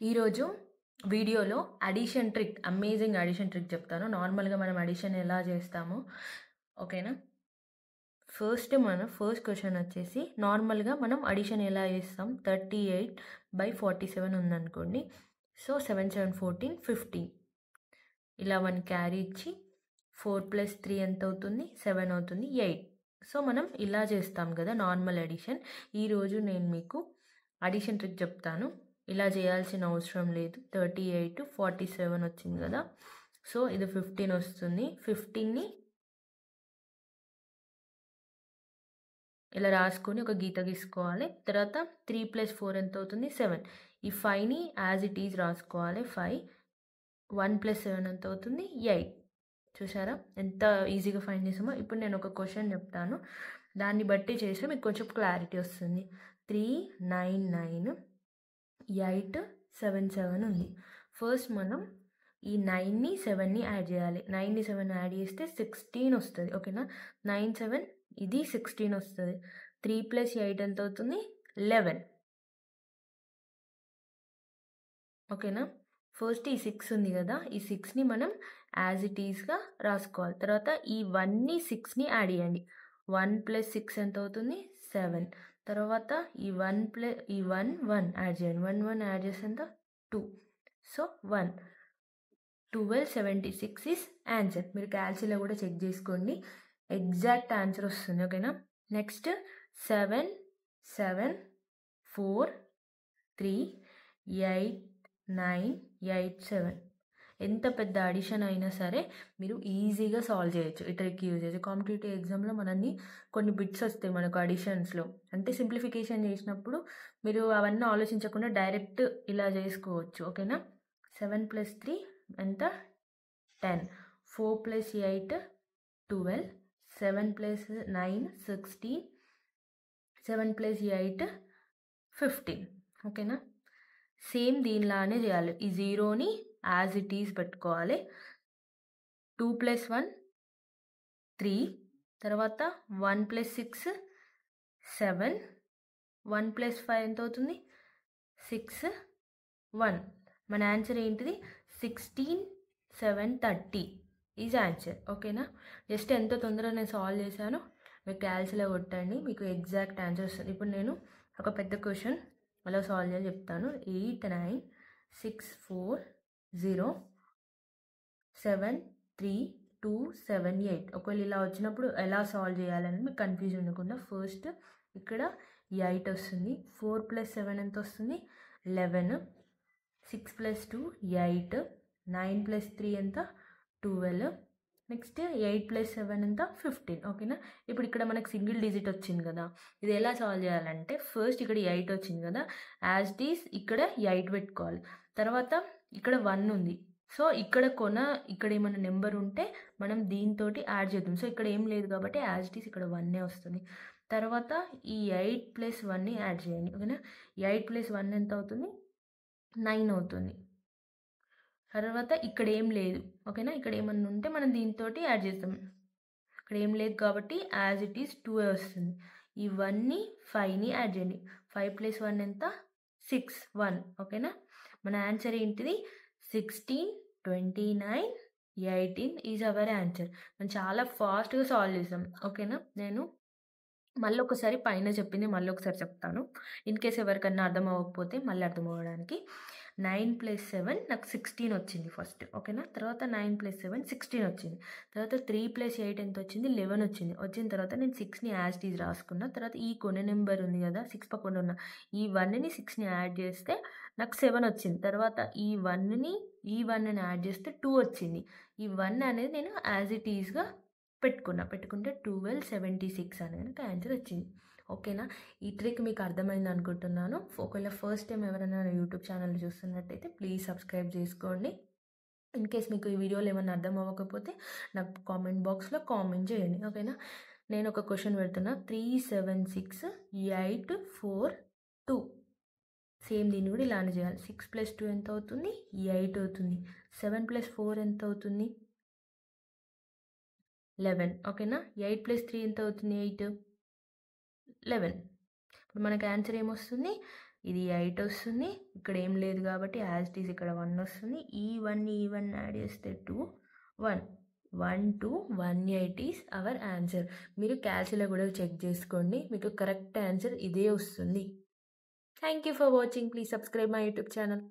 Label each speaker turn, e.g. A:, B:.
A: ఈరోజు వీడియోలో addition trick, amazing addition trick చెప్తాను. నార్మల్‌గా మనం అడిషన్ ఎలా చేస్తామో ఓకేనా? ఫస్ట్ క్వెషన్ వచ్చేసి నార్మల్‌గా మనం అడిషన్ ఎలా చేస్తాం? 38/47 ఉందనుకోండి. సో, 7, 7, 14, 15 ఇలా 1 క్యారీ ఇచ్చి 4 + 3 ఎంత అవుతుంది? 7 అవుతుంది. 8. సో, మనం ఇలా చేస్తాం కదా నార్మల్ అడిషన్. ఈరోజు నేను మీకు అడిషన్ ట్రిక్ చెప్తాను. ఇలా చేయాల్సిన అవసరం లేదు. 38, 47 వచ్చింది కదా! సో, ఇది 15 వస్తుంది. 15ని ఇలా రాసుకొని ఒక గీత గీసుకోవాలి. తర్వాత 3 + 4 ఎంత అవుతుంది? 7. ఈ 5ని యాజ్ ఇట్ ఈజ్ రాసుకోవాలి. 5 1 + 7 ఎంత అవుతుంది? 8. చూసారా? ఎంత ఈజీగా ఫైండ్ చేసామో. ఇప్పుడు నేను ఒక క్వెషన్ చెప్తాను. దాన్ని బట్టి చేస్తే మీకు కొంచెం క్లారిటీ వస్తుంది. 3, 9, 9, 8, 7, 7 ఉంది. ఫస్ట్ మనం ఈ 9ని 7ని యాడ్ చేయాలి. 9ని 7 యాడ్ చేస్తే 16 వస్తుంది. ఓకేనా? 9, 7 ఇది 16 వస్తుంది. 3 + 8 ఎంత అవుతుంది? 11. ఓకేనా? ఫస్ట్ ఈ 6 ఉంది కదా! ఈ 6ని మనం యాజ్ ఇట్ ఈజ్‌గా రాసుకోవాలి. తర్వాత ఈ 1ని 6ని యాడ్ చేయండి. 1 + 6 ఎంత అవుతుంది? 7. తర్వాత ఈ 1 యాడ్ చేయండి. 1, 1 యాడ్ చేస్తే ఎంత? 2. సో, 1. 1276 is answer. మీరు క్యాల్సిలో కూడా చెక్ చేసుకోండి. ఎగ్జాక్ట్ ఆన్సర్ వస్తుంది. ఓకేనా? నెక్స్ట్ 7, 7, 4, 3, 8, 9, 8, 7. ఎంత పెద్ద అడిషన్ అయినా సరే మీరు ఈజీగా సాల్వ్ చేయొచ్చు. ఈ ట్రిక్ యూజ్ చేసి. కాంపిటేటివ్ ఎగ్జామ్‌లో మనల్ని కొన్ని బిట్స్ వస్తాయి మనకు అడిషన్స్‌లో. అంటే సింప్లిఫికేషన్ చేసినప్పుడు మీరు అవన్నీ ఆలోచించకుండా డైరెక్ట్ ఇలా చేసుకోవచ్చు. ఓకేనా? 7 + 3 ఎంత? 10. 4 + 8 12. 7 + 9 16. 7 + 8 15. ఓకేనా? సేమ్ దీనిలానే చేయాలి. ఈ 0ని యాజ్ ఇట్ ఈజ్ పెట్టుకోవాలి. 2 + 1 3. తర్వాత 1 + 6 7. 1 + 5 ఎంత అవుతుంది? 6, 1. మన ఆన్సర్ ఏంటిది? 16, 7, 30 ఈజ్ ఆన్సర్. ఓకేనా? జస్ట్ ఎంత తొందరగా నేను సాల్వ్ చేశానో మీరు క్యాల్సిలో కొట్టండి. మీకు ఎగ్జాక్ట్ ఆన్సర్ వస్తుంది. ఇప్పుడు నేను ఒక పెద్ద క్వెషన్ ఎలా సాల్వ్ చేయాలో చెప్తాను. 8, 9, 6, 4, 0, 7, 3, 2, 7, 8. ఒకవేళ ఇలా వచ్చినప్పుడు ఎలా సాల్వ్ చేయాలని మీకు కన్ఫ్యూజన్ ఉండకుండా ఫస్ట్ ఇక్కడ 8 వస్తుంది. 4 + 7 ఎంత వస్తుంది? 11. 6 + 2 8. 9 + 3 ఎంత? 12. నెక్స్ట్ 8 + 7 ఎంత? 15. ఓకేనా? ఇప్పుడు ఇక్కడ మనకు సింగిల్ డిజిట్ వచ్చింది కదా! ఇది ఎలా సాల్వ్ చేయాలంటే ఫస్ట్ ఇక్కడ 8 వచ్చింది కదా! యాజ్ ఇట్ ఈజ్ ఇక్కడ 8 పెట్టుకోవాలి. తర్వాత ఇక్కడ 1 ఉంది. సో, ఇక్కడ ఏమైనా నెంబర్ ఉంటే మనం దీనితోటి యాడ్ చేద్దాం. సో, ఇక్కడ ఏం లేదు కాబట్టి యాజ్ ఇట్ ఈజ్ ఇక్కడ 1 వస్తుంది. తర్వాత ఈ 8 + 1ని యాడ్ చేయండి. ఓకేనా? 8 + 1 ఎంత అవుతుంది? 9 అవుతుంది. తర్వాత ఇక్కడ ఏం లేదు. ఓకేనా? ఇక్కడ ఏమన్నా ఉంటే మనం దీనితోటి యాడ్ చేస్తాం. ఇక్కడ ఏం లేదు కాబట్టి యాజ్ ఇట్ ఈజ్ 2 వస్తుంది. ఈ 1ని 5ని యాడ్ చేయండి. 5 + 1 ఎంత? 6, 1. ఓకేనా? మన ఆన్సర్ ఏంటిది? 16, 29, 18 ఈజ్ అవర్ ఆన్సర్. మనం చాలా ఫాస్ట్‌గా సాల్వ్ చేసాం. ఓకేనా? నేను మళ్ళొకసారి పైన చెప్పింది మళ్ళొకసారి చెప్తాను. ఇన్ కేస్ ఎవరికన్నా అర్థం అవ్వకపోతే మళ్ళీ అర్థం అవ్వడానికి. 9 + 7 నాకు 16 వచ్చింది ఫస్ట్. ఓకేనా? తర్వాత 9 + 7 16 వచ్చింది. తర్వాత 3 + 8 ఎంత వచ్చింది? 11 వచ్చింది. వచ్చిన తర్వాత నేను 6ని యాజ్ ఇట్ ఈజ్ రాసుకున్నా. తర్వాత ఈ కొనే నెంబర్ ఉంది కదా! 6 పక్కన ఉన్న ఈ 1ని 6ని యాడ్ చేస్తే నాకు 7 వచ్చింది. తర్వాత ఈ 1ని యాడ్ చేస్తే 2 వచ్చింది. ఈ 1 అనేది నేను యాజ్ ఇట్ ఈజ్‌గా పెట్టుకుంటే 1276 అనేది నాకు ఆన్సర్ వచ్చింది. ఓకేనా? ఈ ట్రిక్ మీకు అర్థమైంది అనుకుంటున్నాను. ఒకవేళ ఫస్ట్ టైం ఎవరైనా నా యూట్యూబ్ ఛానల్ చూస్తున్నట్టయితే ప్లీజ్ సబ్స్క్రైబ్ చేసుకోండి. ఇన్ కేస్ మీకు ఈ వీడియోలో ఏమన్నా అర్థం అవ్వకపోతే నాకు కామెంట్ బాక్స్‌లో కామెంట్ చేయండి. ఓకేనా? నేను ఒక క్వెషన్ పెడుతున్నా. 376 8 4 2. సేమ్ దీన్ని కూడా ఇలానే చేయాలి. 6 + 2 ఎంత అవుతుంది? 8 అవుతుంది. 7 + 4 ఎంత అవుతుంది? 11. ఓకేనా? 8 + 3 ఎంత అవుతుంది? 8. 11. ఇప్పుడు మనకు ఆన్సర్ ఏమొస్తుంది? ఇది 8 వస్తుంది. ఇక్కడ ఏం లేదు కాబట్టి యాజ్ ఇట్ ఈజ్ ఇక్కడ 1 వస్తుంది. ఈ 1 యాడ్ చేస్తే 2 1 1 2 18 ఈస్ అవర్ ఆన్సర్. మీరు క్యాల్సిలో కూడా చెక్ చేసుకోండి, మీకు కరెక్ట్ ఆన్సర్ ఇదే వస్తుంది. Thank you for watching. Please subscribe my YouTube channel.